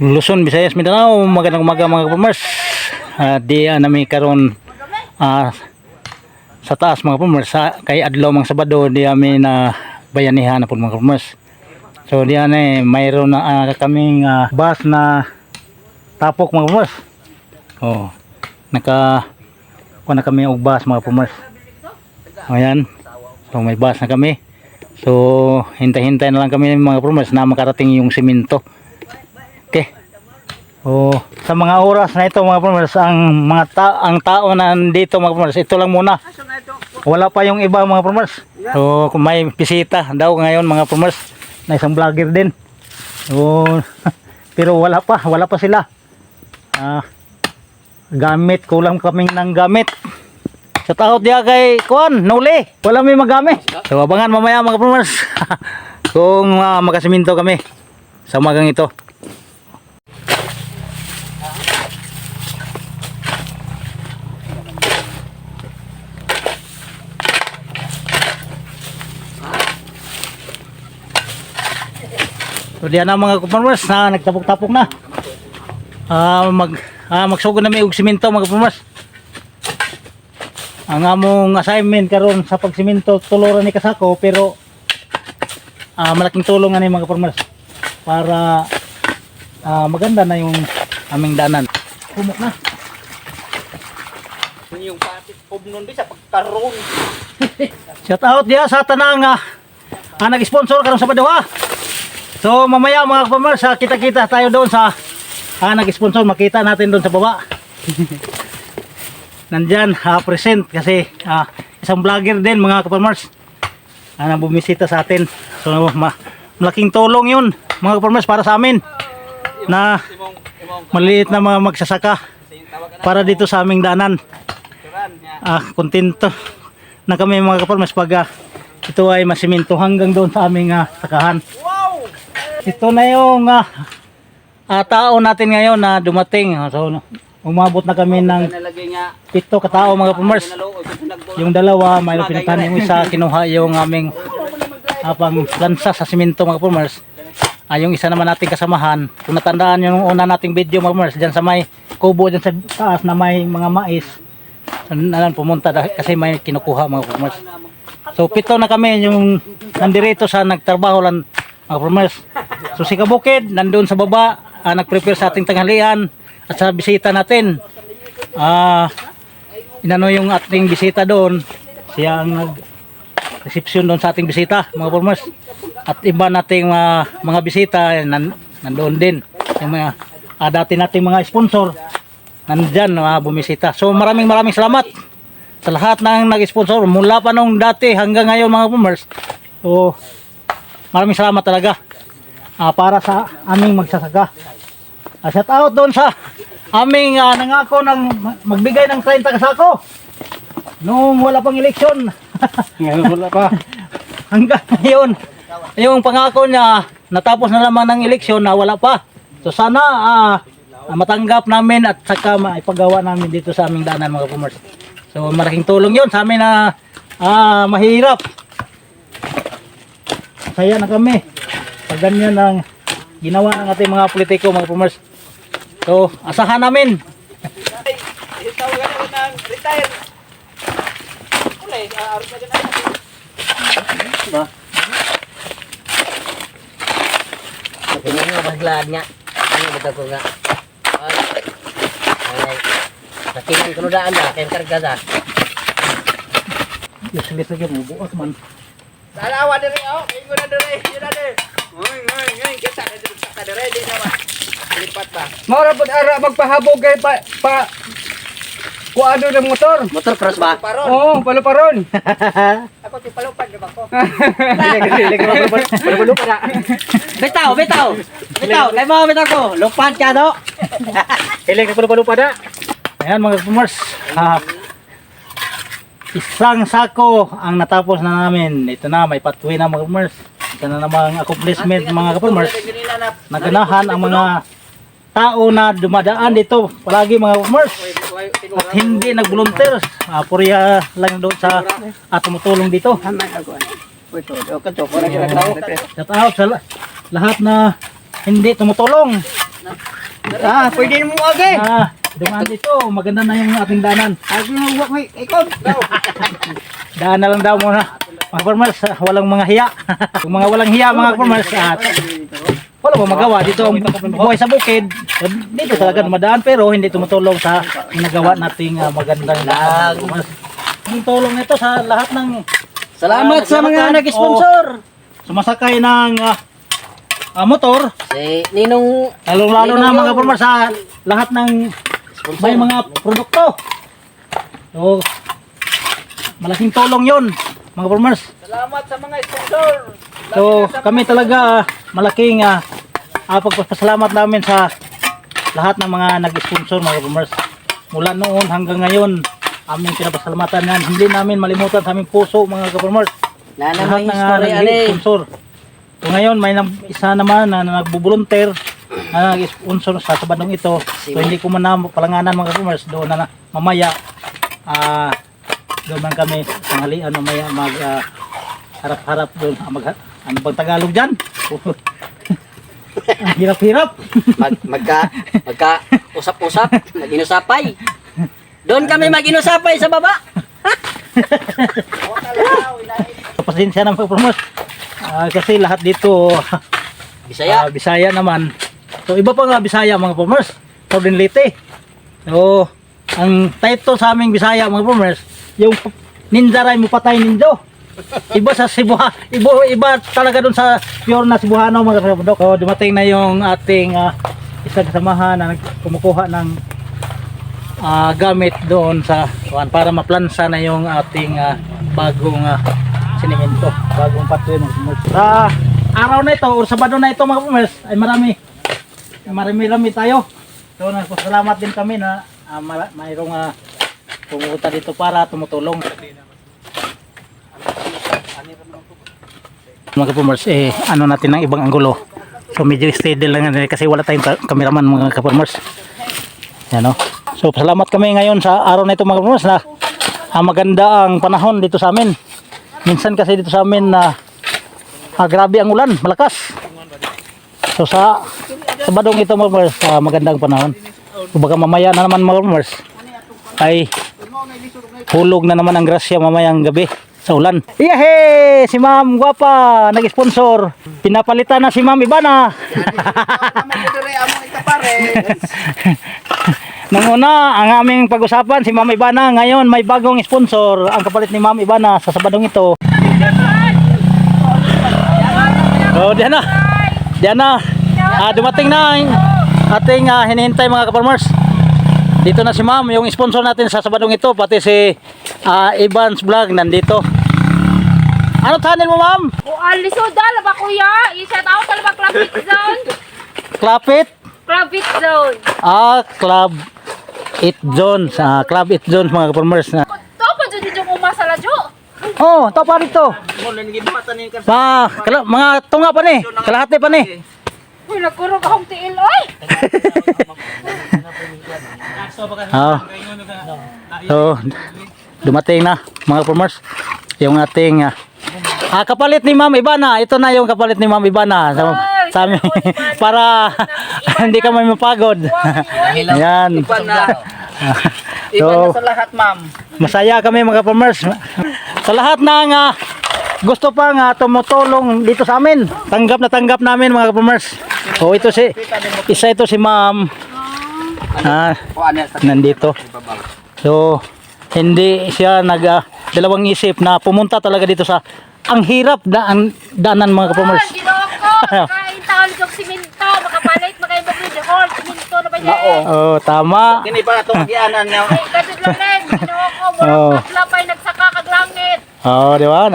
Luzon, Visayas, Mindanao. Magandang umaga mga kapamers. Di nami karon sa taas mga kapamers. Kay adlaw mga Sabado di kami na bayanihan na po mga kapamers. So di mayroon na kaming bus na tapok mga kapamers. Oh, kuha na kami og bus mga kapamers. Ayan. So may bus na kami. So hintay-hintay na lang kami mga kapamers na makarating yung simento. Okay. Oh, sa mga oras na ito mga kapamers, ang tao na nandito mga kapamers, ito lang muna. Wala pa yung iba mga kapamers. So kung may bisita daw ngayon mga kapamers, na isang vlogger din. So pero wala pa sila. Gamit, kulang kaming ng gamit. Sa taot diya kay kuan, nauli. Wala may magamit. So abangan mamaya mga kapamers. Kung makasiminto kami sa umagang ito. So diyan na mga kapamers na nagtapok-tapok na. Magsugod na may og simento mga kapamers. Ang among assignment karon sa pagsimento tuloran ni kasako, pero malaking tulong ani mga kapamers para maganda na yung aming danan. Kumok na. Yung patit pobnon di sa pagkaron. Shout out dia sa tanang nag-sponsor karon sa Sabado ha. So mamaya mga kapamers, kita-kita tayo doon sa nag-sponsor, makita natin doon sa baba. Nandyan present kasi isang vlogger din mga kapamers na bumisita sa atin. So malaking tulong yun mga kapamers para sa amin na maliit na mga magsasaka para dito sa aming daanan. Kontento na kami mga kapamers pag ito ay masiminto hanggang doon sa aming sakahan. Ito na yung tao natin ngayon na dumating. So umabot na kami ng 7 katao mga kapamers. Yung dalawa mayroon pinuntahan, yung isa kinuha yung aming pang lansa sa simento mga kapamers. Yung isa naman nating kasamahan, kung natandaan yung una nating video mga kapamers, dyan sa may kubo dyan sa taas na may mga mais, pumunta kasi may kinukuha mga kapamers. So 7 na kami yung nandirito sa nagtrabaho lang mga kapamers. So si Kabukid nandun sa baba, nag-prepare sa ating tanghalian at sa bisita natin. Inano yung ating bisita doon, siya ang nag-reception doon sa ating bisita mga kapamers. At iba nating mga bisita nandoon din. Yung mga dati nating mga sponsor nandyan bumisita. So maraming salamat sa lahat ng nag-sponsor mula pa nung dati hanggang ngayon mga kapamers. So maraming salamat talaga para sa aming magsasaka. Shout out doon sa aming nangako ng magbigay ng 30 kasako nung wala pang eleksyon. Ngayon wala pa. Hanggang ngayon yung pangako niya natapos na lamang ng eleksyon na wala pa. So sana matanggap namin at saka maipagawa namin dito sa aming daanan mga kapamers. So malaking tulong yun sa amin na mahirap. Saya na kami pag ganyan ang ginawa ng ating mga politiko mga kapamers. So asahan namin. Tawagan ako ng retire. Ulay, aros na ganun. Ba? Ini nga baglaan nga. Ano ba ko nga? Ay. Nakikin ko daan da, kay karga da. Yes, lisa gyud mo buot man. Salawa diri ingon na diri, yun na diri. Ngoy, kita na diri sa diri di na ba. Lipat pa. Mora pud ara magpahabog kay pa kuado ng motor. Motor cross ba? Oo, paluparon. Ako ti palupad ba ko? Dili palupad na. Bitaw. Kay mo bitaw ko. Lupad ka do. Dili ka palupad na. Ayan mga kapamers. Isang sako ang natapos na namin. Ito na, may patuwi na mga kapamers. Ito na namang accomplishment mga kapamers. Naganahan ang mga tao na dumadaan dito palagi mga kapamers. At hindi nag-volunteer. Puriya lang doon sa tumutulong dito. Shout out sa lahat na hindi tumutulong. Pwede mo agi. Dumaan dito, maganda na yung ating daanan. Agi na uwak may ikot. Daan na lang daw muna. Mga farmers, walang mga hiya. Yung mga walang hiya, mga farmers, at wala mo magawa. Dito ang buhay sa bukid. Dito talaga dumadaan, pero hindi tumutulong sa ginagawa nating magandang daan. Yung tulong nito sa lahat ng Salamat sa mga nag-sponsor. sumasakay ng motor. Si Ninong Lalo na mga farmers sa lahat ng may mga produkto. So, malaking tulong yon mga farmers. Salamat sa mga sponsor. So, kami talaga malaking pagpapasalamat namin sa lahat ng mga nag-sponsor mga farmers. Mula noon hanggang ngayon, aming pinapasalamatan yan. Hindi namin malimutan sa aming puso mga farmers. Nana Lahat may ng history ani. nag-sponsor. So ngayon may isa naman na nagbo-volunteer na nag-sponsor sa sabadong ito. So hindi ko man na palanganan mga farmers doon na mamaya doon man kami tanghalian mamaya mag harap-harap doon ano bang Tagalog diyan? Ang hirap-hirap. Magka usap-usap, mag-inusapay. Doon kami mag-inusapay sa baba. Pasensya na mga farmers. Kasi lahat dito Bisaya. Bisaya naman. So iba pa nga Bisaya mga farmers. Southern Leyte. So ang title sa aming Bisaya mga farmers, yung ninja ray mo patay ninjo. Iba sa Cebuha, iba talaga doon sa pure na Cebuano mga kabundok. So dumating na yung ating isang kasamahan na kumukuha ng gamit doon sa para maplansa na yung ating bagong sinimento, bagong pathway mga farmers. Sa araw na ito o Sabado na ito mga farmers ay marami tayo. So nagpasalamat din kami na mayroong pumunta dito para tumutulong. Mga farmers, ano natin ng ibang anggulo. So medyo steady lang yan kasi wala tayong cameraman mga farmers. Yan o. So salamat kami ngayon sa araw na ito mga farmers na maganda ang panahon dito sa amin. Minsan kasi dito sa amin na grabe ang ulan, malakas. So sa Sabadong ito mga farmers, magandang panahon. So baka mamaya na naman mga farmers ay hulog na naman ang grasya mamayang gabi sa ulan. Yehey! Si Ma'am Guapa nag-sponsor. Pinapalitan na si Ma'am Ibana. Nung una, ang aming pag-usapan si Ma'am Ibana. Ngayon may bagong sponsor. Ang kapalit ni Ma'am Ibana sa Sabadong ito. Oh, diyan na. Diyan na. Dumating na ang ating hinihintay mga kaparmers. Dito na si Ma'am, yung sponsor natin sa Sabadong ito, pati si Evans Vlog nandito. Ano channel mo, Ma'am? Lisodal ba kuya? I-shout out talaga Club It Zone. Club It? Club It Zone. Club It Zone. Club It Zone mga kaparmers. To pa dyan yung umasala jo. Oh, ito pa rito. Mga tunga pa ni, kalahati pa ni. Uy, nagkurog akong tiil, oy. So, dumating na mga farmers yung ating kapalit ni Ma'am Ibana. Ito na yung kapalit ni Ma'am Ibana sa amin, para hindi ka may mapagod. Ayan. So, sa lahat, ma'am. masaya kami mga farmers sa lahat ng gusto pang tumutulong dito sa amin. Tanggap namin mga farmers. So ito ito si Ma'am nandito. So hindi siya dalawang isip na pumunta talaga dito sa ang hirap daanan mga farmers. Kain taon yung simento, makapalit, makaibag yung dehol, simento na ba yan? Oh, tama. Kini pa itong magianan niya. Kasi lang, ginoko, murang paglapay, nagsaka kaglangit. Oh, di ba?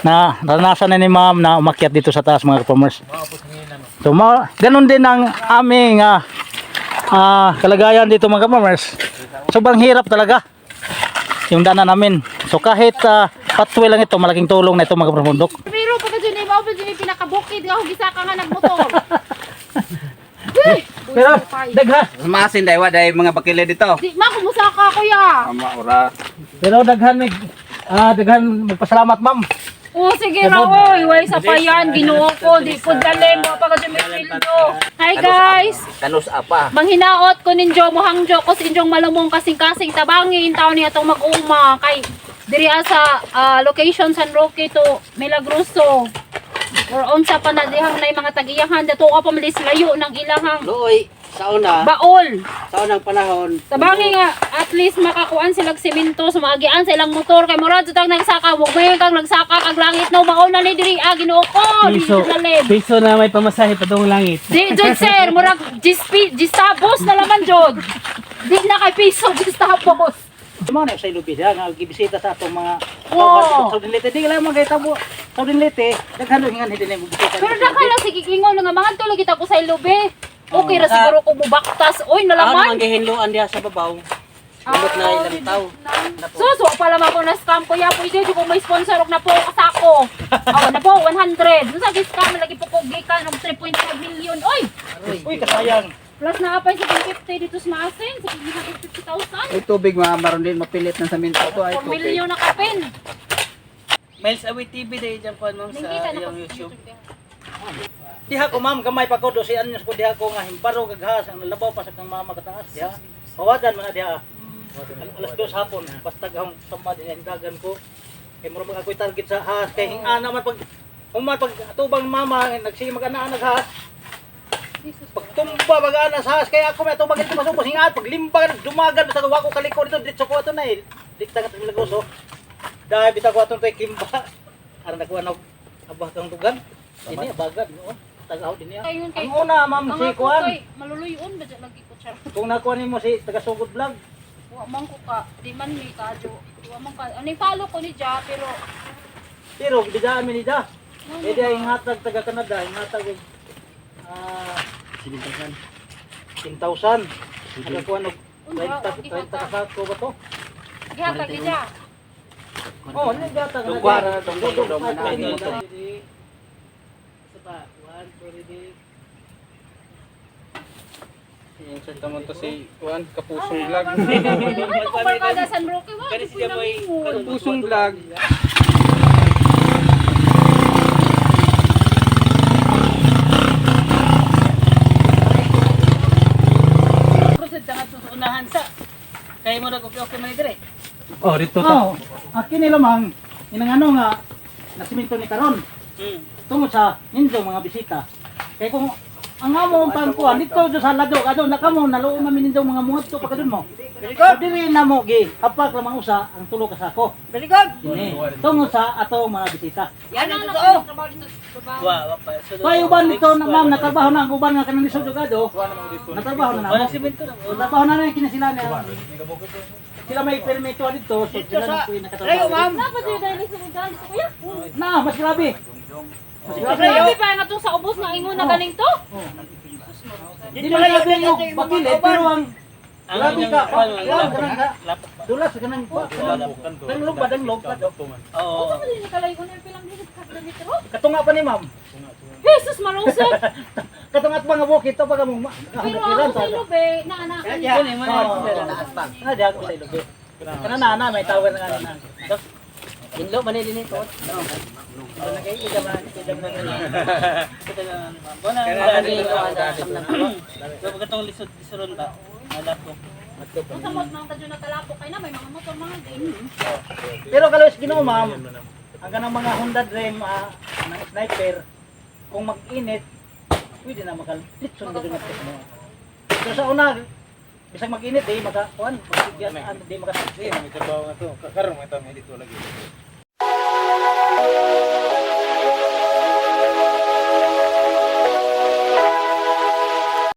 Naranasan na ni Ma'am na umakyat dito sa taas mga farmers. So, ganun din ang aming kalagayan dito mga farmers. Sobrang hirap talaga yung daanan namin. So kahit pathway lang ito, malaking tulong na ito mga farmers. Pero pagka dyan ay maupo dyan ay pinakabukid, ako gisaka nga nagmotor. Pero daghan. Masin dahil waday mga bakile dito. Di ma, kumusaka kuya. Ama ora. Pero daghan magpasalamat Ma'am. Oh, sige ra, oy. Way sa payan, ginoo ko. Di po dalim mo pa ka Pildo. Hi guys! Kanus apa. Manghinaot ko ninyo, mohangjo ko sa inyong malumong kasing-kasing tabangin. Taon niya itong mag-uma. Kay, diri sa location San Roque to Milagroso. Or unsa pa na dihang na mga tagiyahan. Dato ka pamalis layo ng ilahang Looy, sa una, baol. sa unang panahon. Tabangin nga, at least makakuan silang simento, sumagian sa ilang motor. Kay murad tang nagsaka, huwag may kang nagsaka kag langit no, maon na ni diri, ginoo ko. Di Piso, sa lalim. piso na may pamasahe pa tong langit. Di, Jod sir, murag gistabos na laman, Jod. Di na kay piso, gistabos. Mo na sa ilubid ha, nga gibisita sa atong mga Wow. sa dinlete di lang mga tabo. Sa dinlete daghan hingan hindi mo bisita. Pero nakala si Kikingon nga mga tulog kita ko sa ilobe. Okay ra siguro ko mubaktas. Oy, nalaman. Gihinluan diha sa babaw. Lumot na ilang tao. So pala man ko na scam ko ya, pwede di ko may sponsor og na po kasako. Na po 100. Unsa gi scam lagi po ko gikan og 3.5 million. Oy, Uy kasayang. plus na apay sa 50 dito sa Masin, sa 50,000. Ay tubig maron din mapilit ng saminto to ay 4 million na kapin. Miles Away TV dahil dyan po nung sa Ningkita na iyong ko YouTube. Diha ko ma'am gamay pa ko do si anyos ko diha ko nga himparo kaghas ang labaw pa sa kang mama kataas diha. Pawadan man na diha. Alas 2 hapon basta gahong tamad ang dagan ko. Kay mura mga ako'y target sa has kay hinga naman pag pag atubang mama nagsimag ana naghas. Pagtumba mag-ana sa has kaya ako may atubang ito masubos hinga pag limba dumagan sa tuwa ko kaliko dito dito ko ato na dikta ka Milagroso. Dahil bitaw ko atong tay kimba. Aron nakuha na abah kang dugan. Ini bagad no. Tagaw din niya. Ayun kay Ang una ma'am si Kuan. maluluyon ba dyan lagi ko char. Kung nakuha nimo si taga Sugod Vlog. Wa man ko ka, di man mi kadyo. Wa man ka. Ani follow ko ni Ja pero Pero bidaan mi nida. Eh di ang hatag taga Canada, ang hatag og 10,000. Nakakuha og 30 kasako ba to? gihatag ni Ja. Oh, ano gata na. Dugwar na tong dugdog na Ano ito. Yung sa tamon to si Juan Kapusong Vlog. Ano ko barkada San Roque wa? Kani siya boy Kapusong. Kapusong Vlog. Proceed na nga sa unahan sa. Kaya mo nag-okay man dire. Oh, dito Oh, akin nila mang inang ano nga nasimento ni karon. Tungod sa ninyo mga bisita. Kaya kung ang amo ang pangkuan dito do sa lado kadto nakamo naluon man ninyo mga muhat to pagkadun mo. Dili na mo gi hapak lamang usa ang tulo ka sako. Daligod. Dini. Tungod sa ato mga bisita. Yan ang totoo. wa pa. Kaya uban dito na ma'am natrabaho na ang uban nga kanang lisod gado. Natrabaho na na. Simento na. Natrabaho na na kina sila na. Sila may permito dito so sila na po yung nakatrabaho. ma'am. Dapat yun dahil sa mga dito kuya. Na, mas grabe. Mas grabe. Grabe pa nga itong sa ubos ng ingon na galing to. Hindi na grabe yung bakilid, pero ang grabe ka. Dulas ka nang danglog ba, danglog ka. Oo. Ano ba din nakalayo na yung pilang dito ka metro? Katunga pa ni ma'am. Jesus malusot. Katunga at mga bukit, ito pag mong Pero ako sa ilobe, naanakan niya. Ah, di ako sa ilog. Kana na, may tawag na nga na. Hinlo man din ito. Nag-iigam na, igam na nila. Bona. So pagkatong lisod-lisoron ba? Alap ko. Kung sa mod mga kadyo nakalapok kayo na, may mga motor mga din. Pero kalawis ginoo ma'am, ang kanang mga Honda Dream na sniper, kung mag-init, pwede na makalpitso na din natin mo. So sa una, bisag mag-init makakuan, magsigyan, di makasigyan. May trabaho nga to. Karon mo ito, may dito lagi.